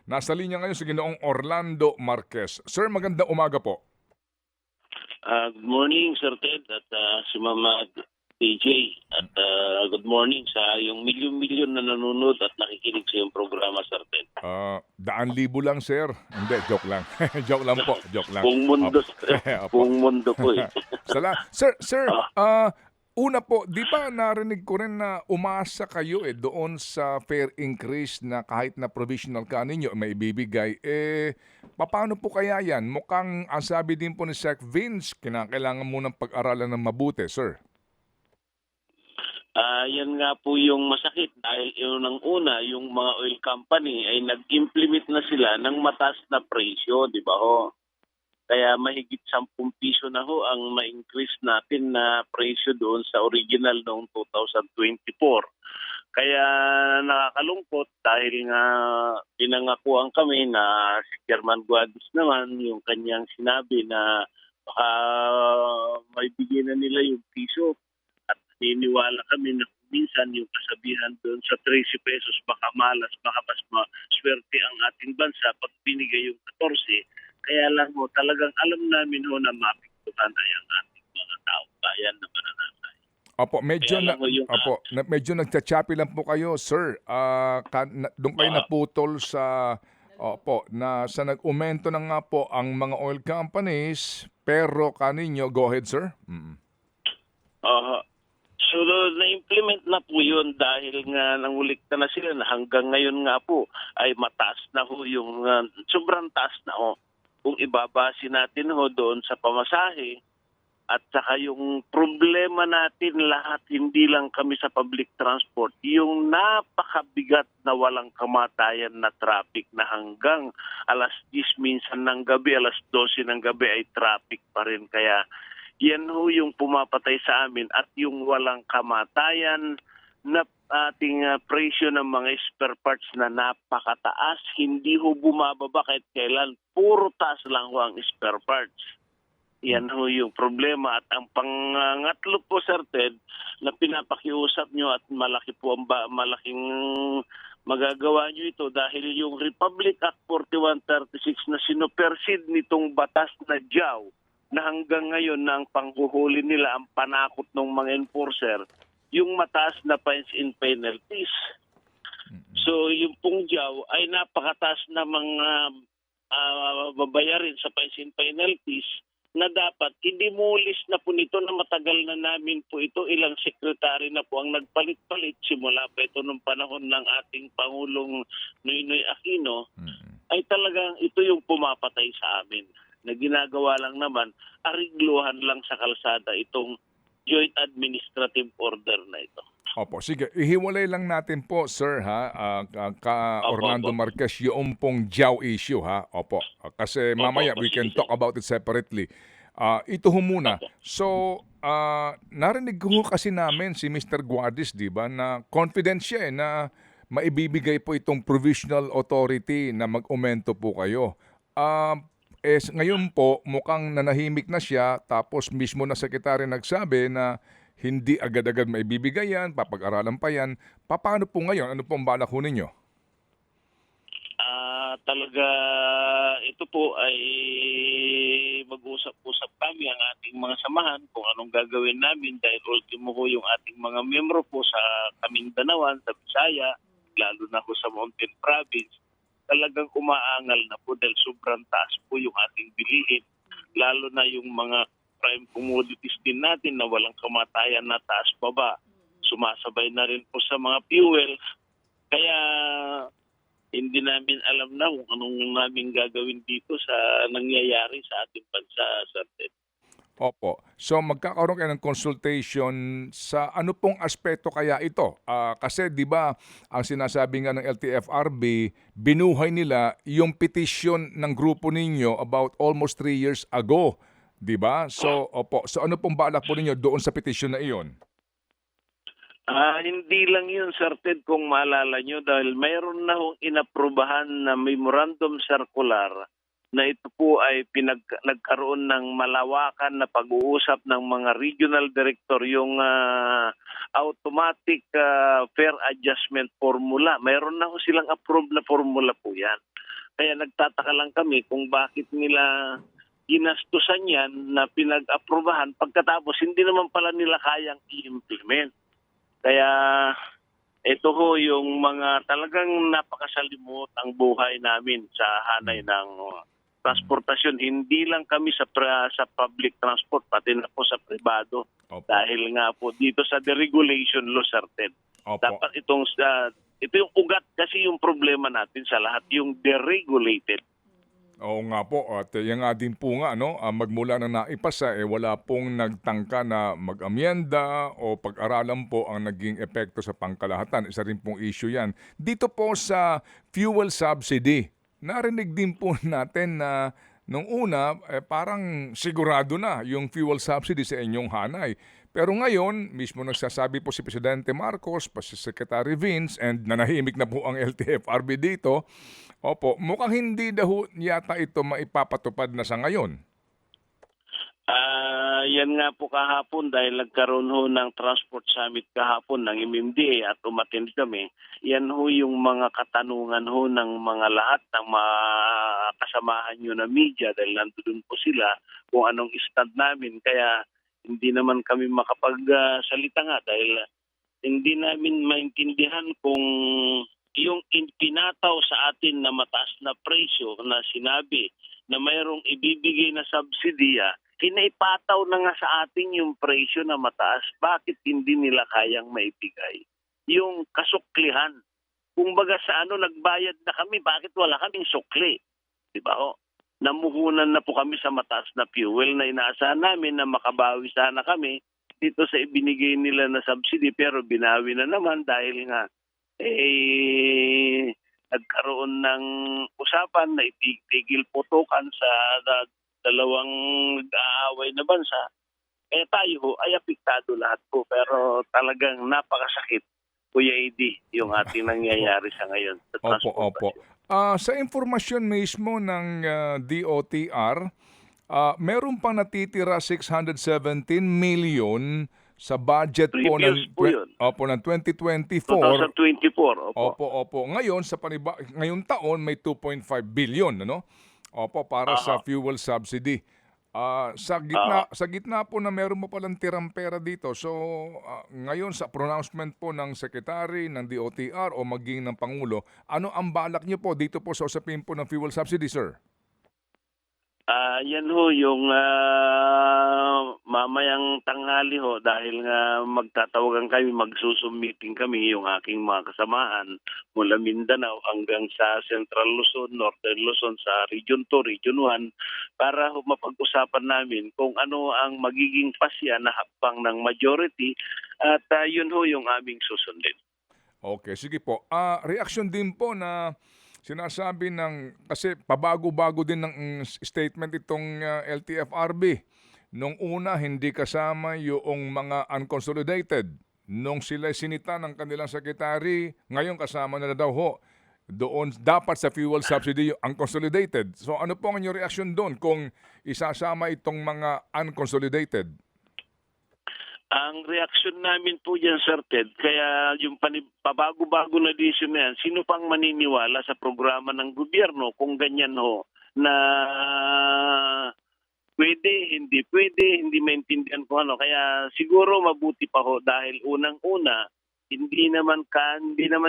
Nasa linya ngayon si Ginoong Orlando Marquez. Sir, magandang umaga po. Good morning, Sir Ted, at si Mama TJ. At good morning sa yung milyon-milyon na nanonood at nakikinig sa iyong programa, Sir Ted. Daan libo lang, sir. Hindi, joke lang. Joke lang po, joke lang. Buong mundo, Opo. Opo. buong mundo po eh. Sir, Ah, una po, di ba narinig ko rin na umasa kayo doon sa fare increase na kahit na provisional ka ninyo may ibibigay. Paano po kaya yan? Mukhang ang sabi din po ni Sec Vince, kinakailangan munang pag-aralan ng mabuti, sir. yan nga po yung masakit dahil yun ang una, yung mga oil company ay nag-implement na sila ng mataas na presyo, di ba ho? Kaya mahigit 10 piso na ho ang ma-increase natin na presyo doon sa original noong 2024. Kaya nakakalungkot dahil nga pinangakuan kami na si Chairman Guadis naman yung kanyang sinabi na baka maibigay na nila yung piso at niniwala kami na minsan yung kasabihan doon sa 13 pesos baka malas, baka mas maswerte ang ating bansa pag binigay yung 14. Kaya lang ho, talagang alam namin ho na mapiktuhan ay ang ating mga taong bayan na mananasay. Opo, medyo Kaya na lang ho yung medyo nagchachapi lang po kayo, sir. Doon kayo naputol sa opo, na sa nag-umento na nga po ang mga oil companies, pero kaninyo, go ahead, sir. uh, so na-implement na po yun dahil nga nangulikta na sila na hanggang ngayon nga po ay mataas na ho yung sobrang taas na ho. Kung ibabase natin ho doon sa pamasahe at saka yung problema natin lahat, hindi lang kami sa public transport, yung napakabigat na walang kamatayan na traffic na hanggang alas 10 minsan ng gabi, alas 12 ng gabi ay traffic pa rin. Kaya yan ho yung pumapatay sa amin at yung walang kamatayan na ating presyo ng mga spare parts na napakataas, hindi ho bumababa kahit kailan, puro taas lang ho ang spare parts. Yan ho yung problema at ang pangatlo po, Sir Ted, na pinapakiusap nyo at malaki po ang malaking magagawa nyo ito dahil yung Republic Act 4136 na sinupersid nitong batas na JAW na hanggang ngayon na ang panghuhuli nila ang panakot ng mga enforcer, yung mataas na fines and penalties. So yung pong JAW ay napakataas na mga babayarin sa fines and penalties na dapat idimulis na po nito na matagal na namin po ito. Ilang sekretary na po ang nagpalit-palit simula pa ito nung panahon ng ating Pangulong Noynoy Aquino. Ay talagang ito yung pumapatay sa amin na ginagawa lang naman, arigluhan lang sa kalsada itong joint administrative order na ito. Opo, sige. Ihiwalay lang natin po, sir, ha, Orlando Opo. Marquez, yung pong JAW issue, ha? Opo. Kasi mamaya we can talk about it separately. Ito ho muna. Opo. So, narinig ko kasi namin si Mr. Guadis, di ba, na confident siya na maibibigay po itong provisional authority na mag-umento po kayo. Ngayon po, mukhang nanahimik na siya, tapos mismo na sekretary nagsabi na hindi agad-agad maibibigay yan, papag-aralan pa yan. Paano po ngayon? Ano pong balak ho ninyo? Talaga ito po ay mag-usap-usap kami ang ating mga samahan kung anong gagawin namin dahil ultimo ko yung ating mga miyembro po sa Kamindanawan, sa Bisaya, lalo na po sa Mountain Province, talagang umaangal na po dahil sobrang taas po yung ating bilihin, lalo na yung mga prime commodities din natin na walang kamatayan na taas pa ba. Sumasabay na rin po sa mga fuel. Kaya hindi namin alam na kung anong namin gagawin dito sa nangyayari sa ating bansa, Sir Ted. Opo. So magkakaroon kayo ng consultation sa ano pong aspeto kaya ito? Kasi di ba ang sinasabi nga ng LTFRB, binuhay nila yung petition ng grupo ninyo about almost 3 years ago. Di ba? So, opo. So ano pong balak po ninyo doon sa petition na iyon? Hindi lang yun, Sir Ted, kung maalala nyo, dahil mayroon na hong inaprubahan na memorandum circular na ito po ay nagkaroon ng malawakan na pag-uusap ng mga regional director, yung automatic fare adjustment formula. Mayroon na ho silang approved na formula po yan. Kaya nagtataka lang kami kung bakit nila ginastusan yan na pinag-aprobahan pagkatapos hindi naman pala nila kayang i-implement. Kaya ito ho yung mga talagang napakasalimot ang buhay namin sa hanay ng transportasyon. Hindi lang kami sa public transport, pati na po sa pribado. Opo. Dahil nga po dito sa deregulation law, Sir Ted. Opo. Dapat ito yung ugat kasi yung problema natin sa lahat, yung deregulated. Oo nga po, at yan nga din po nga, no, magmula na naipasa, wala pong nagtangka na mag-amyenda o pag-aralan po ang naging epekto sa pangkalahatan. Isa rin pong issue yan. Dito po sa fuel subsidy, narinig din po natin na nung una, parang sigurado na yung fuel subsidy sa inyong hanay. Pero ngayon, mismo nagsasabi po si Presidente Marcos, pa si Secretary Vince, and nanahimik na po ang LTFRB dito. Opo, mukhang hindi daw yata ito maipapatupad na sa ngayon. Yan nga po kahapon dahil nagkaroon ho ng Transport Summit kahapon ng MMDA at umattend kami. Yan ho yung mga katanungan ho ng mga lahat ng mga kasamahan nyo na media dahil nandoon po sila kung anong stand namin. Kaya hindi naman kami makapagsalita nga dahil hindi namin maintindihan kung yung pinataw sa atin na mataas na presyo na sinabi na mayroong ibibigay na subsidiya, inaipataw na nga sa atin yung presyo na mataas. Bakit hindi nila kayang maibigay? Yung kasuklihan. Kung baga sa nagbayad na kami, bakit wala kaming sukli? Diba ho? Namuhunan na po kami sa mataas na fuel na inaasahan namin na makabawi sana kami dito sa ibinigay nila na subsidy, pero binawi na naman dahil nga nagkaroon ng usapan na itigil putukan sa dalawang nag-aaway na bansa. Kaya tayo ho ay apektado lahat po, pero talagang napakasakit, Kuya Eddie, yung ating nangyayari sa ngayon sa transportasyon. Sa informasyon mismo ng DOTR, meron pa natitira 617 million sa budget po Previous po yun. ng 2024. 2024, opo. Opo. Ngayon ngayong taon may 2.5 billion, ano? Opo, para sa fuel subsidy. Sa gitna po na meron mo palang tirang pera dito. So ngayon sa pronouncement po ng Secretary ng DOTR o maging ng Pangulo, ano ang balak niyo po dito po sa usapin po ng fuel subsidy, sir? Yan ho yung mamayang tanghali ho dahil nga magtatawagan kami, magsusummiting kami yung aking mga kasamahan mula Mindanao hanggang sa Central Luzon, Northern Luzon, sa Region 2, Region 1 para mapag-usapan namin kung ano ang magiging pasya na hakbang ng majority at yun ho yung aming susundin. Okay, sige po. Reaction din po na sinasabi kasi pabago-bago din ng statement itong LTFRB. Nung una, hindi kasama yung mga unconsolidated. Nung sila sinita ng kanilang secretary, ngayon kasama na daw ho. Doon dapat sa fuel subsidy yung unconsolidated. So ano po ang inyong reaksyon doon kung isasama itong mga unconsolidated? Ang reaksyon namin po dyan, Sir Ted, kaya yung pabago-bago na decision na yan, sino pang maniniwala sa programa ng gobyerno kung ganyan ho na pwede, hindi maintindihan ko ano. Kaya siguro mabuti pa ho dahil unang-una, hindi naman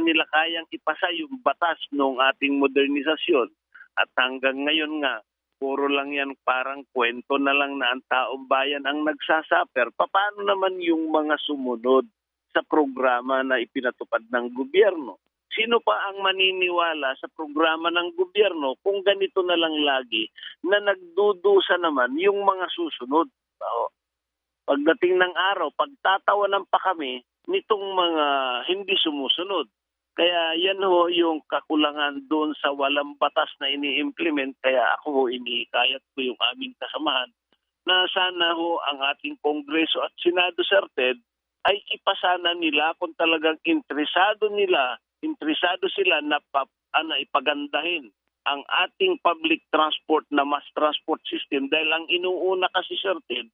nila kayang ipasa yung batas ng ating modernisasyon. At hanggang ngayon nga, puro lang yan parang kwento na lang na ang taong bayan ang nagsasaper. Paano naman yung mga sumunod sa programa na ipinatupad ng gobyerno? Sino pa ang maniniwala sa programa ng gobyerno kung ganito na lang lagi na nagdudusa naman yung mga susunod? Pagdating ng araw, pagtatawanan pa kami nitong mga hindi sumusunod. Kaya yan ho yung kakulangan doon sa walang batas na ini-implement. Kaya ako ho inihikayat ko yung aming kasamahan na sana ho ang ating Kongreso at Senado, Sir Ted, ay ipasana nila kung talagang interesado sila na ipagandahin ang ating public transport na mass transport system dahil ang inuuna kasi, Sir Ted,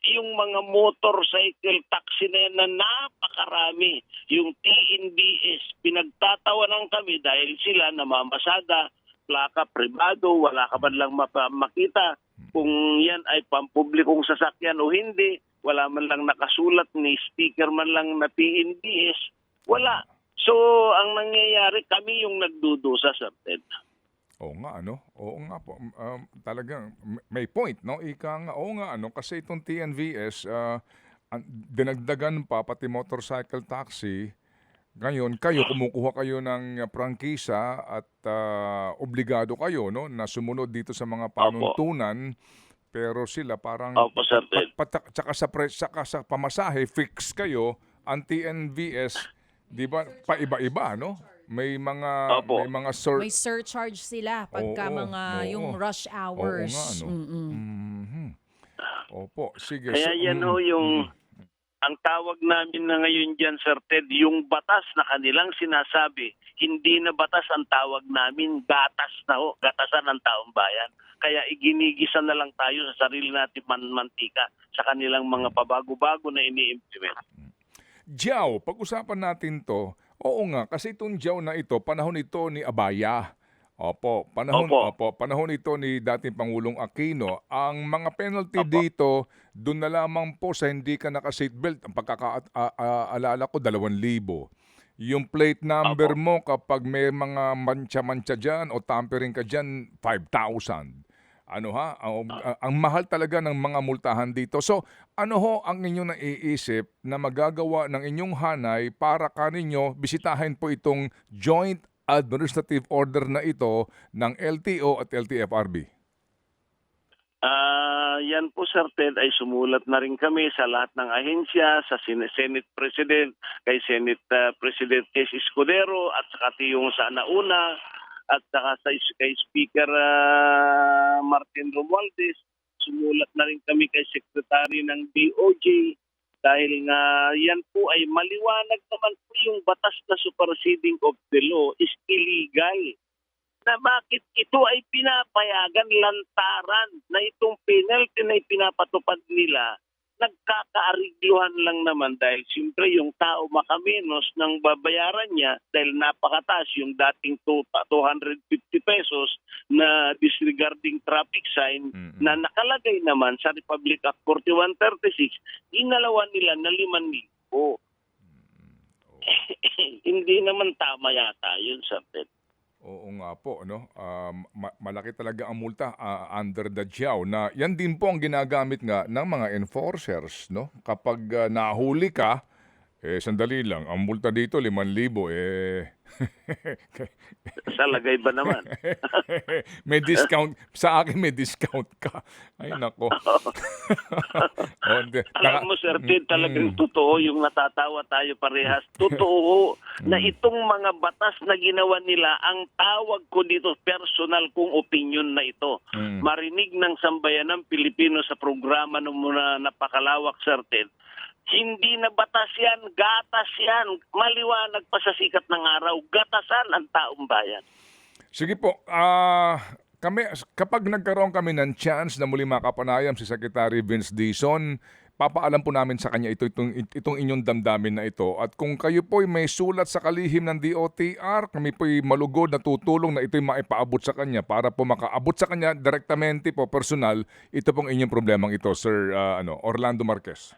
yung mga motorcycle taxi na yan na napakarami. Yung TNBS, pinagtatawanan kami dahil sila namamasada plaka pribado, wala ka man lang makita kung yan ay pampublikong sasakyan o hindi, wala man lang nakasulat ni sticker man lang na PNBS, wala. So, ang nangyayari, kami yung nagdudusa, Sir Ted. Oo nga, ano? Oo nga po. Talagang may point, no? Ika nga, oo nga, ano? Kasi itong TNVS, dinagdagan pa pati motorcycle taxi. Ngayon, kayo, kumukuha kayo ng prangkisa at obligado kayo, no? Na sumunod dito sa mga panuntunan. Pero sila parang, Opo, Sir Ted. tsaka sa pamasahe, fix kayo. Ang TNVS, di ba, paiba-iba, no? May mga Opo. May surcharge sila pagka Oo, mga oo. yung rush hours. Oo nga, ano? Mhm. Opo, sige. Kaya yan ho yung, ang tawag namin na ngayon dyan, Sir Ted, yung batas na kanilang sinasabi, hindi na batas ang tawag namin, gatas na ho, gatasan ng taong bayan. Kaya iginigisa na lang tayo sa sarili natin mantika sa kanilang mga pabago-bago na ini-implement. Jiao, pag-usapan natin to. Oo nga, kasi itong Jiao na ito, panahon ito ni Abaya. Panahon ito ni dating Pangulong Aquino. Ang mga penalty dito, doon na lamang po sa hindi ka naka-seatbelt. Ang pagkakaalala ko, 2,000. Yung plate number mo kapag may mga mancha-mancha dyan o tampering ka dyan, 5,000. Ano ha? Ang mahal talaga ng mga multahan dito. So, ano ho ang inyong naiisip na magagawa ng inyong hanay para kaninyo bisitahin po itong Joint Administrative Order na ito ng LTO at LTFRB? Yan po, Sir Ted, ay sumulat na rin kami sa lahat ng ahensya, sa Senate President, kay Senate President Kes Escudero, at saka yung sa nauna, at saka kay Speaker Martin Romualdez. Sumulat na rin kami kay Secretary ng DOJ dahil nga yan po ay maliwanag naman po yung batas na superseding of the law is illegal. Na bakit ito ay pinapayagan lantaran na itong penalty na ipinapatupad nila, nagkakaarigluhan lang naman dahil siyempre yung tao makamenos ng babayaran niya dahil napakataas yung dating 250 pesos na disregarding traffic sign na nakalagay naman sa Republic Act 4136, inalawan nila na 5,000. Hindi naman tama yata yun, Sir Ted. Oo nga po, no? Malaki talaga ang multa under the Jiao na yan din po ang ginagamit nga ng mga enforcers, no? Kapag nahuli ka, sandali lang, ang multa dito 5,000, Sa lagay ba naman? may discount, sa akin may discount ka. Ay nako. Alam mo, Sir Ted, talagang totoo yung natatawa tayo parehas. Totoo na itong mga batas na ginawa nila, ang tawag ko dito, personal kong opinion na ito. Marinig ng sambayanang Pilipino sa programa nung muna napakalawak, Sir Ted. Hindi na batas yan, gatas yan. Maliwanag pa sa sikat ng araw, gatasan ang taong bayan. Sige po, kapag nagkaroon kami ng chance na muli makapanayam si Secretary Vince Dizon, papaalam po namin sa kanya itong inyong damdamin na ito. At kung kayo po'y may sulat sa kalihim ng DOTR, kami po'y malugod na tutulong na ito'y maipaabot sa kanya para po makaabot sa kanya direktamente po, personal, ito pong inyong problemang ito, Sir Orlando Marquez.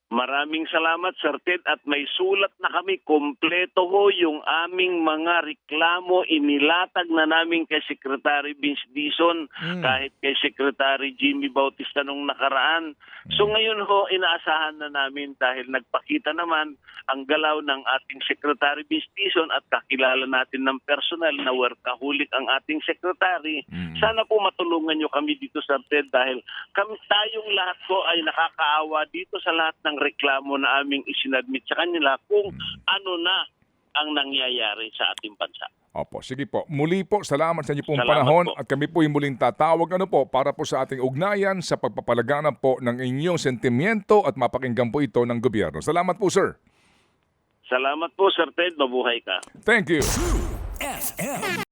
Maraming salamat, Sir Ted, at may sulat na kami. Kompleto ho yung aming mga reklamo. Inilatag na namin kay Secretary Vince Dizon, kahit kay Secretary Jimmy Bautista nung nakaraan. So ngayon ho, inaasahan na namin dahil nagpakita naman ang galaw ng ating Secretary Vince Dizon at kakilala natin ng personal na workaholic ang ating Secretary. Sana po matulungan nyo kami dito, Sir Ted, dahil tayong lahat ko ay nakakaawa dito sa lahat ng reklamo na aming isinadmit sa kanila kung ano na ang nangyayari sa ating bansa. Opo, sige po. Muli po, salamat sa inyo pong Salamat panahon po. at kami po yung muling tatawag para po sa ating ugnayan sa pagpapalaganap po ng inyong sentimiento at mapakinggan po ito ng gobyerno. Salamat po, sir. Salamat po, Sir Ted. Mabuhay ka. Thank you. FM